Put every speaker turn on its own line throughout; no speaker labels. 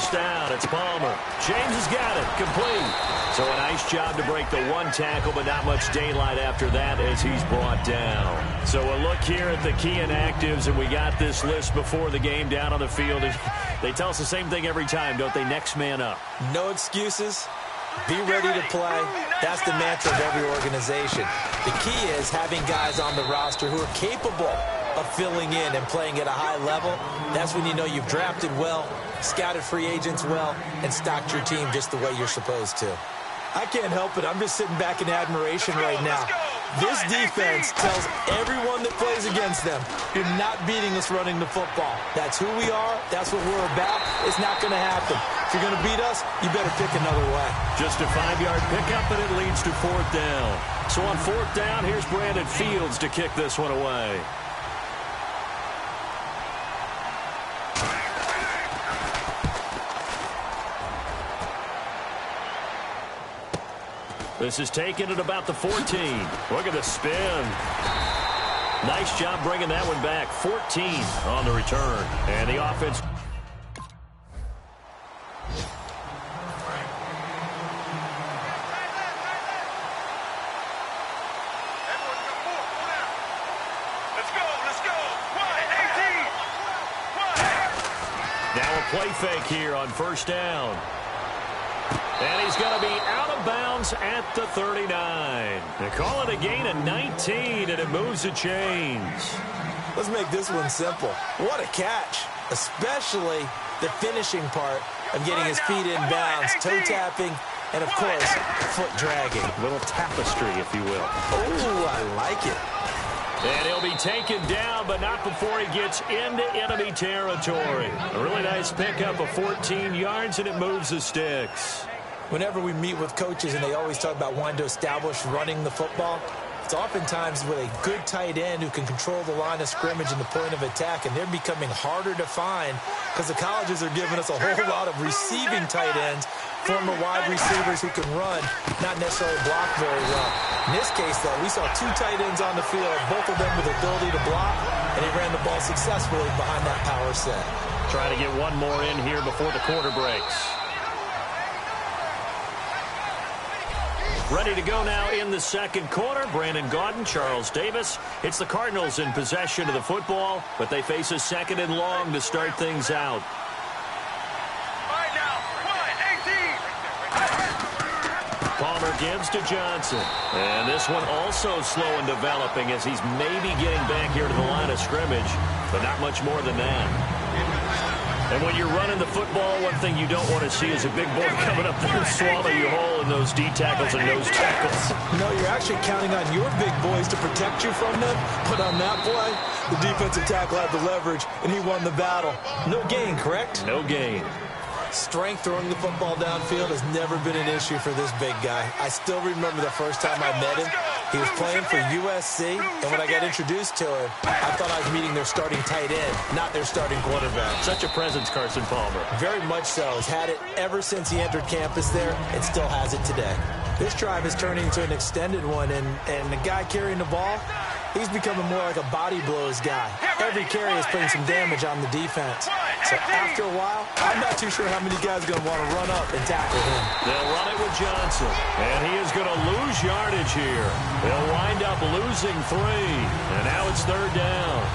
first down. It's Palmer. James has got it. Complete. So a nice job to break the one tackle, but not much daylight after that as he's brought down. So a look here at the key inactives, and we got this list before the game down on the field. They tell us the same thing every time, don't they? Next man up.
No excuses. Be ready to play. That's the mantra of every organization. The key is having guys on the roster who are capable of filling in and playing at a high level. That's when you know you've drafted well, scouted free agents well, and stocked your team just the way you're supposed to. I can't help it. I'm just sitting back in admiration right now. This defense tells everyone that plays against them, you're not beating us running the football. That's who we are. That's what we're about. It's not going to happen. If you're going to beat us, you better pick another way.
Just a 5-yard pickup, and it leads to fourth down. So on fourth down, here's Brandon Fields to kick this one away. This is taken at about the 14. Look at the spin. Nice job bringing that one back. 14 on the return. And the offense.
Let's go. 18.
Now a play fake here on first down. And he's going to be out of bounds at the 39. They call it a gain of 19, and it moves the chains.
Let's make this one simple. What a catch, especially the finishing part of getting his feet in bounds, toe tapping, and, of course, foot dragging.
A little tapestry, if you will.
Oh, I like it.
And he'll be taken down, but not before he gets into enemy territory. A really nice pickup of 14 yards, and it moves the sticks.
Whenever we meet with coaches and they always talk about wanting to establish running the football, it's oftentimes with a good tight end who can control the line of scrimmage and the point of attack, and they're becoming harder to find because the colleges are giving us a whole lot of receiving tight ends, former wide receivers who can run, not necessarily block very well. In this case, though, we saw two tight ends on the field, both of them with the ability to block, and he ran the ball successfully behind that power set.
Trying to get one more in here before the quarter breaks. Ready to go now in the second quarter. Brandon Gaudin, Charles Davis. It's the Cardinals in possession of the football, but they face a second and long to start things out.
Right now, 18.
Palmer gives to Johnson. And this one also slow in developing as he's maybe getting back here to the line of scrimmage, but not much more than that. And when you're running the football, one thing you don't want to see is a big boy coming up there and swallow you whole in those D tackles and nose tackles.
No, you're actually counting on your big boys to protect you from them. But on that play, the defensive tackle had the leverage, and he won the battle. No gain, correct?
No gain.
Strength throwing the football downfield has never been an issue for this big guy. I still remember the first time I met him. He was playing for USC, and when I got introduced to him, I thought I was meeting their starting tight end, not their starting quarterback.
Such a presence, Carson Palmer.
Very much so. He's had it ever since he entered campus there and still has it today. This drive is turning into an extended one, and the guy carrying the ball, he's becoming more like a body blows guy. Every carry is putting some damage on the defense. So after a while, I'm not too sure how many guys are going to want to run up and tackle him.
They'll run it with Johnson, and he is going to lose yardage here. They'll wind up losing 3, and now it's third down.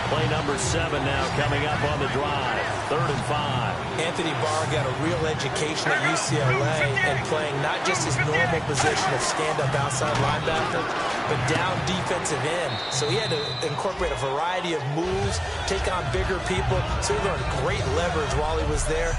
Play number 7 now coming up on the drive. 3rd and 5.
Anthony Barr got a real education at UCLA and playing not just his normal position of stand-up outside linebacker, but down defensive end. So he had to incorporate a variety of moves, take on bigger people. So he learned great leverage while he was there.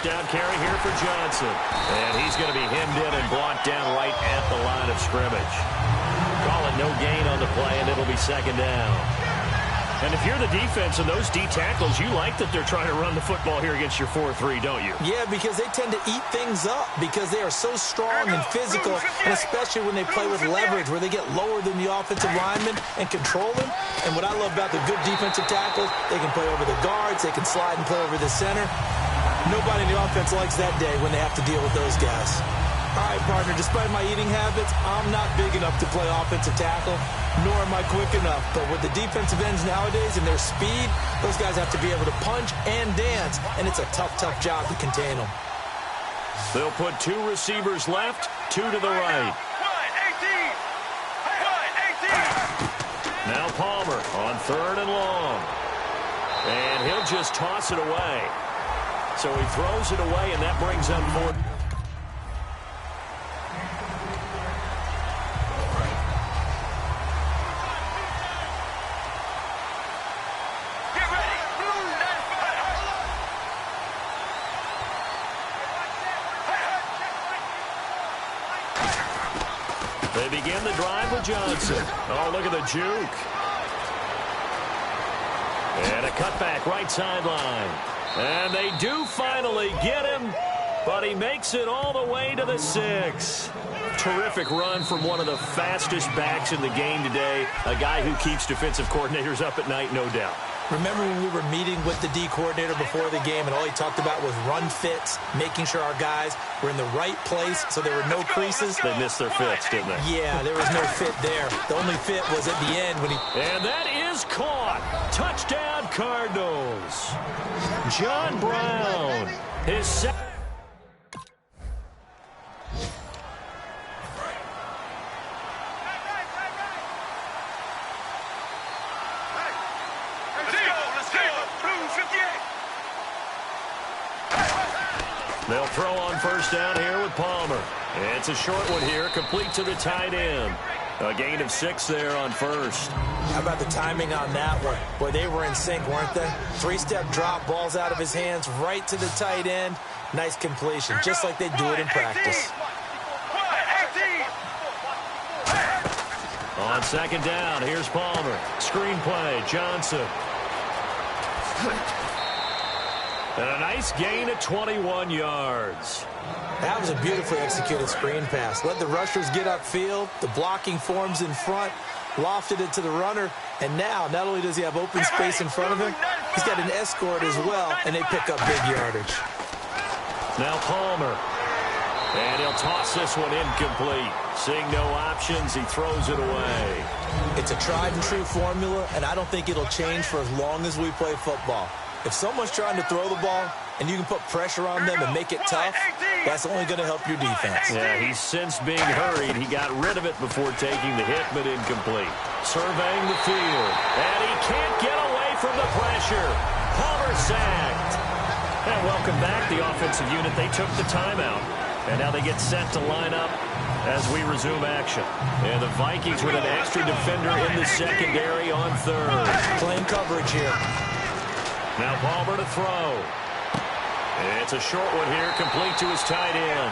Down carry here for Johnson. And he's going to be hemmed in and brought down right at the line of scrimmage. Call it no gain on the play, and it'll be second down. And if you're the defense and those D tackles, you like that they're trying to run the football here against your 4-3, don't you?
Yeah, because they tend to eat things up because they are so strong and physical, and especially when they play with leverage where they get lower than the offensive lineman and control them. And what I love about the good defensive tackles, they can play over the guards, they can slide and play over the center. Nobody in the offense likes that day when they have to deal with those guys. All right, partner, despite my eating habits, I'm not big enough to play offensive tackle, nor am I quick enough. But with the defensive ends nowadays and their speed, those guys have to be able to punch and dance, and it's a tough, tough job to contain them.
They'll put 2 receivers left, 2 to the right. 18. Now Palmer on 3rd and long. And he'll just toss it away. So he throws it away, and that brings up 4th. They begin the drive with Johnson. Oh, look at the juke. And a cutback right sideline. And they do finally get him, but he makes it all the way to the 6. Terrific run from one of the fastest backs in the game today. A guy who keeps defensive coordinators up at night, no doubt.
Remember when we were meeting with the D coordinator before the game and all he talked about was run fits, making sure our guys were in the right place so there were no creases?
They missed their fits, didn't they?
Yeah, there was no fit there. The only fit was at the end when he...
And that is caught. Touchdown, Cardinals. John Brown, his second. They'll throw on 1st down here with Palmer. It's a short one here, complete to the tight end. A gain of 6 there on 1st.
How about the timing on that one? Boy, they were in sync, weren't they? 3-step drop, balls out of his hands, right to the tight end. Nice completion, just like they do it in practice.
On 2nd down, here's Palmer. Screen play, Johnson. And a nice gain of 21 yards.
That was a beautifully executed screen pass. Let the rushers get upfield. The blocking forms in front. Lofted it to the runner. And now, not only does he have open space in front of him, he's got an escort as well, and they pick up big yardage.
Now Palmer. And he'll toss this one incomplete. Seeing no options, he throws it away.
It's a tried-and-true formula, and I don't think it'll change for as long as we play football. If someone's trying to throw the ball and you can put pressure on them and make it tough, that's only going to help your defense.
Yeah, he's since being hurried. He got rid of it before taking the hit, but incomplete. Surveying the field, and he can't get away from the pressure. Palmer sacked. And welcome back, the offensive unit. They took the timeout, and now they get set to line up as we resume action. And the Vikings with an extra defender in the secondary on 3rd.
Playing coverage here.
Now Palmer to throw. It's a short one here, complete to his tight end.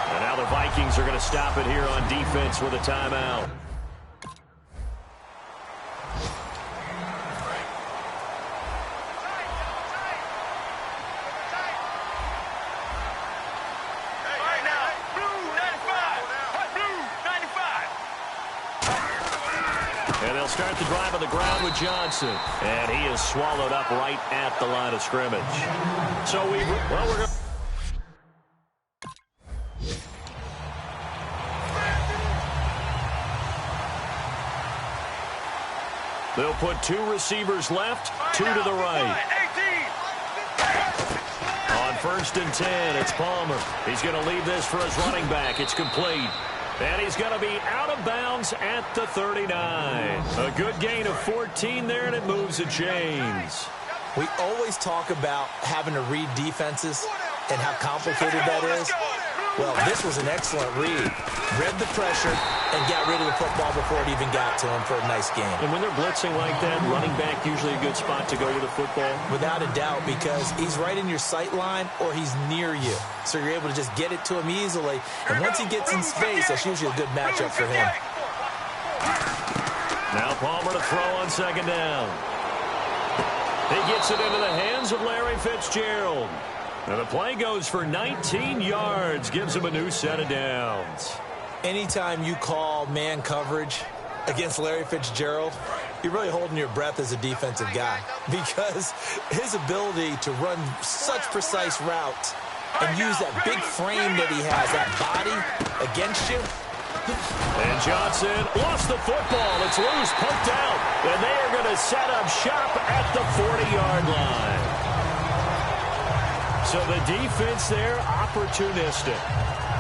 And now the Vikings are going to stop it here on defense with a timeout. And they'll start the drive on the ground with Johnson. And he is swallowed up right at the line of scrimmage. So we're going to... They'll put 2 receivers left, 2 to the right. On 1st and 10, it's Palmer. He's going to leave this for his running back. It's complete. And he's going to be out of bounds at the 39. A good gain of 14 there, and it moves the chains.
We always talk about having to read defenses and how complicated that is. Well, this was an excellent read. Read the pressure and got rid of the football before it even got to him for a nice game.
And when they're blitzing like that, running back usually a good spot to go with the football?
Without a doubt, because he's right in your sight line or he's near you. So you're able to just get it to him easily. And once he gets in space, that's usually a good matchup for him.
Now Palmer to throw on 2nd down. He gets it into the hands of Larry Fitzgerald. And the play goes for 19 yards, gives him a new set of downs.
Anytime you call man coverage against Larry Fitzgerald, you're really holding your breath as a defensive guy because his ability to run such precise routes and use that big frame that he has, that body against you.
And Johnson lost the football. It's loose, poked out. And they are going to set up shop at the 40-yard line. So the defense there, opportunistic.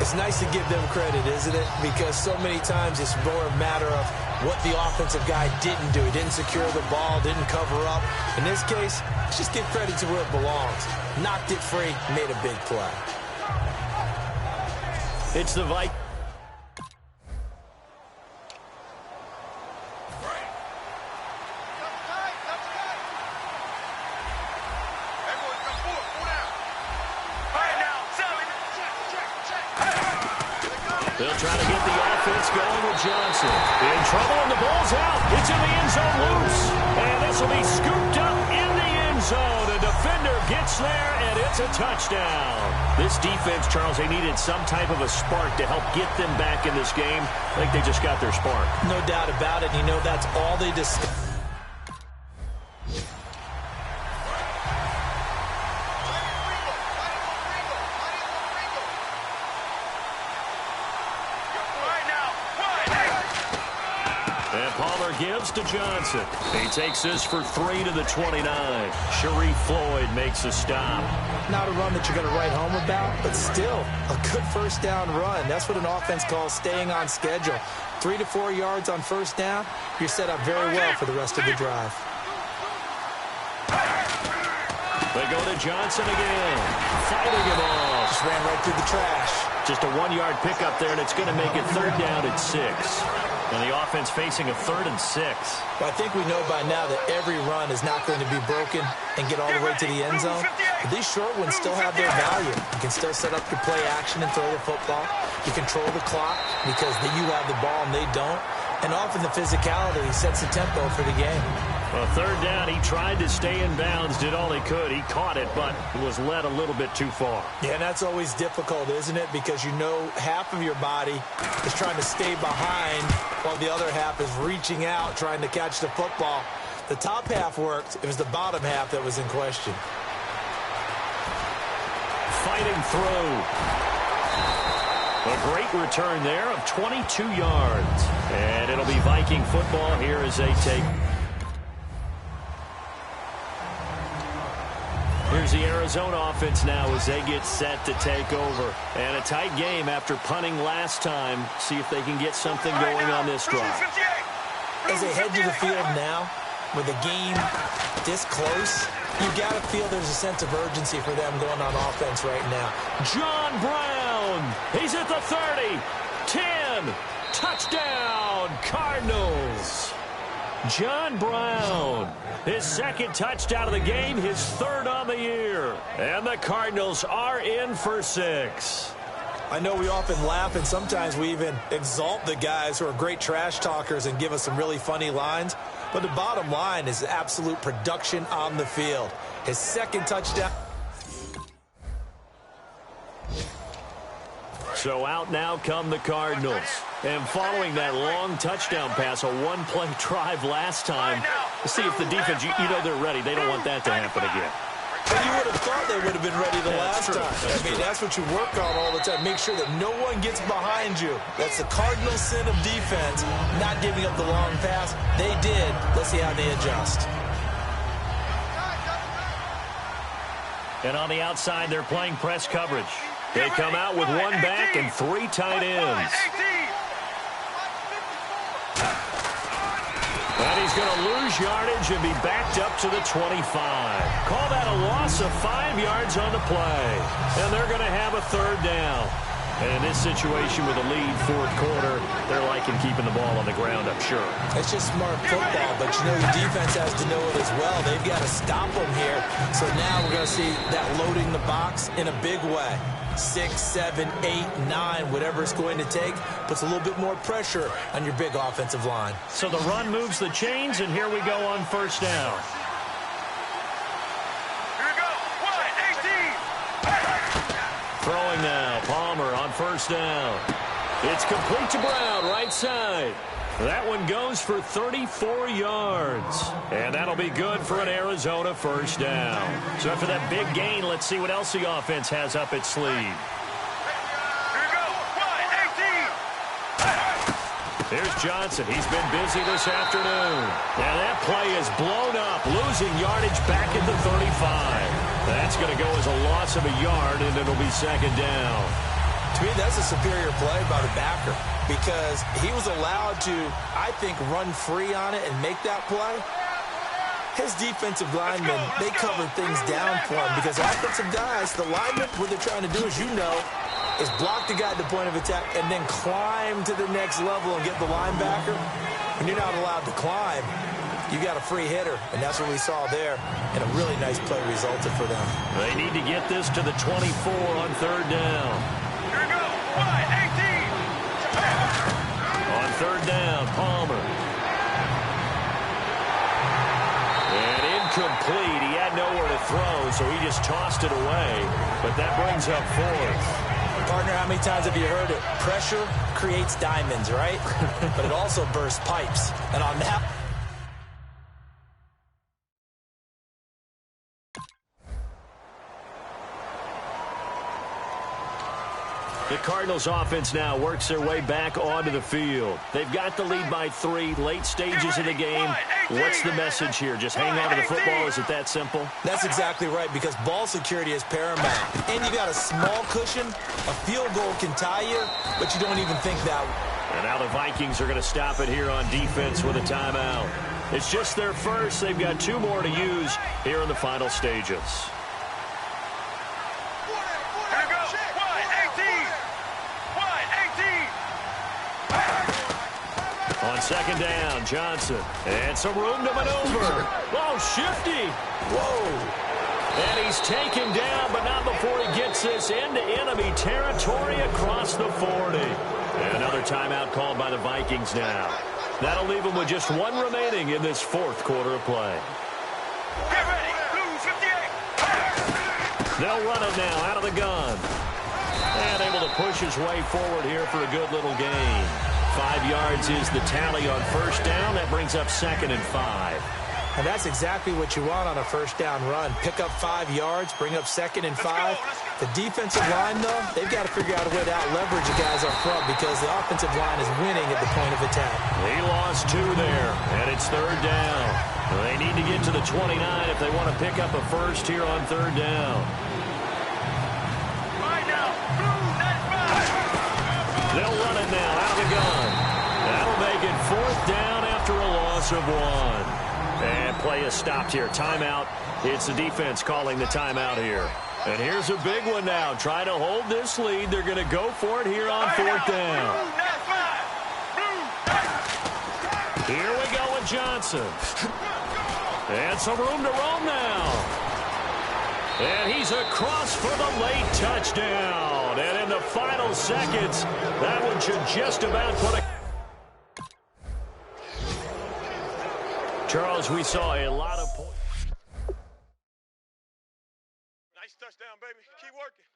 It's nice to give them credit, isn't it? Because so many times it's more a matter of what the offensive guy didn't do. He didn't secure the ball, didn't cover up. In this case, let's just give credit to where it belongs. Knocked it free, made a big play.
It's the Vikings. They'll try to get the offense going with Johnson. In trouble, and the ball's out. It's in the end zone loose. And this will be scooped up in the end zone. A defender gets there, and it's a touchdown. This defense, Charles, they needed some type of a spark to help get them back in this game. I think they just got their spark.
No doubt about it. You know, that's all they discussed.
Gives to Johnson. He takes this for 3 to the 29. Sharif Floyd makes a stop.
Not a run that you're going to write home about, but still a good first down run. That's what an offense calls staying on schedule. 3 to 4 yards on first down, you're set up very well for the rest of the drive.
They go to Johnson again. Fighting it off.
Just ran right through the trash.
Just a 1-yard pickup there, and it's going to make it third down at 6. And the offense facing a 3rd and 6.
Well, I think we know by now that every run is not going to be broken and get all the way to the end zone. But these short ones still have their value. You can still set up your play action and throw the football. You control the clock because you have the ball and they don't. And often the physicality sets the tempo for the game.
Well, third down, he tried to stay in bounds, did all he could. He caught it, but was led a little bit too far.
Yeah, and that's always difficult, isn't it? Because you know half of your body is trying to stay behind while the other half is reaching out, trying to catch the football. The top half worked. It was the bottom half that was in question.
Fighting through. A great return there of 22 yards. And it'll be Viking football here as they take. Here's the Arizona offense now as they get set to take over. And a tight game after punting last time. See if they can get something going on this drive.
As they head to the field now, with the game this close, you got to feel there's a sense of urgency for them going on offense right now.
John Brown, he's at the 30, 10, touchdown, Cardinals. John Brown, his 2nd touchdown of the game, his 3rd on the year. And the Cardinals are in for 6.
I know we often laugh and sometimes we even exalt the guys who are great trash talkers and give us some really funny lines. But the bottom line is absolute production on the field. His 2nd touchdown.
So out now come the Cardinals. And following that long touchdown pass, a 1-play drive last time, see if the defense, you know they're ready. They don't want that to happen again.
But you would have thought they would have been ready the last time. I mean, that's what you work on all the time. Make sure that no one gets behind you. That's the cardinal sin of defense, not giving up the long pass. They did. Let's see how they adjust.
And on the outside, they're playing press coverage. They come out with 1 back and 3 tight ends. And he's going to lose yardage and be backed up to the 25. Call that a loss of 5 yards on the play. And they're going to have a 3rd down. And in this situation with a lead 4th quarter, they're liking keeping the ball on the ground, I'm sure.
It's just smart football, but you know your defense has to know it as well. They've got to stop them here. So now we're going to see that loading the box in a big way. 6, 7, 8, 9, whatever it's going to take, puts a little bit more pressure on your big offensive line.
So the run moves the chains, and here we go on first down.
Here we go. 1, 18.
Throwing now, Palmer on first down. It's complete to Brown, right outside. That one goes for 34 yards. And that'll be good for an Arizona first down. So after that big gain, let's see what else the offense has up its sleeve. Here's Johnson. He's been busy this afternoon. And that play is blown up, losing yardage back at the 35. That's going to go as a loss of a yard, and it'll be second down.
To me, that's a superior play by the backer because he was allowed to, I think, run free on it and make that play. His defensive linemen, they covered things down for him because offensive guys, the linemen, what they're trying to do, as you know, is block the guy at the point of attack and then climb to the next level and get the linebacker. When you're not allowed to climb, you got a free hitter, and that's what we saw there, and a really nice play resulted for them.
They need to get this to the 24 on third down.
Here we go. 18.
On third down, Palmer. And incomplete. He had nowhere to throw, so he just tossed it away. But that brings up fourth.
Partner, how many times have you heard it? Pressure creates diamonds, right? But it also bursts pipes. And on that...
The Cardinals offense now works their way back onto the field. They've got the lead by 3, late stages of the game. What's the message here? Just hang on to the football? Is it that simple?
That's exactly right, because ball security is paramount. And you got a small cushion. A field goal can tie you, but you don't even think that.
And now the Vikings are going to stop it here on defense with a timeout. It's just their first. They've got 2 more to use here in the final stages. On second down, Johnson. And some room to maneuver. Oh, shifty. Whoa. And he's taken down, but not before he gets this into enemy territory across the 40. And another timeout called by the Vikings now. That'll leave them with just 1 remaining in this 4th quarter of play.
Get ready. Blue 58.
They'll run it now out of the gun. And able to push his way forward here for a good little gain. 5 yards is the tally on first down. That brings up 2nd and 5.
And that's exactly what you want on a first down run. Pick up 5 yards, bring up 2nd and 5. The defensive line, though, they've got to figure out a way to out-leverage the guys up front because the offensive line is winning at the point of attack.
He lost 2 there, and it's third down. They need to get to the 29 if they want to pick up a first here on third down. They'll run it now out of the gun. That'll make it 4th down after a loss of 1. And play is stopped here. Timeout. It's the defense calling the timeout here. And here's a big one now. Trying to hold this lead. They're going to go for it here on 4th down. Here we go with Johnson. And some room to roam now. And he's across for the late touchdown. And in the final seconds, that one should just about put a... Charles, we saw a lot of points.
Nice touchdown, baby. Keep working.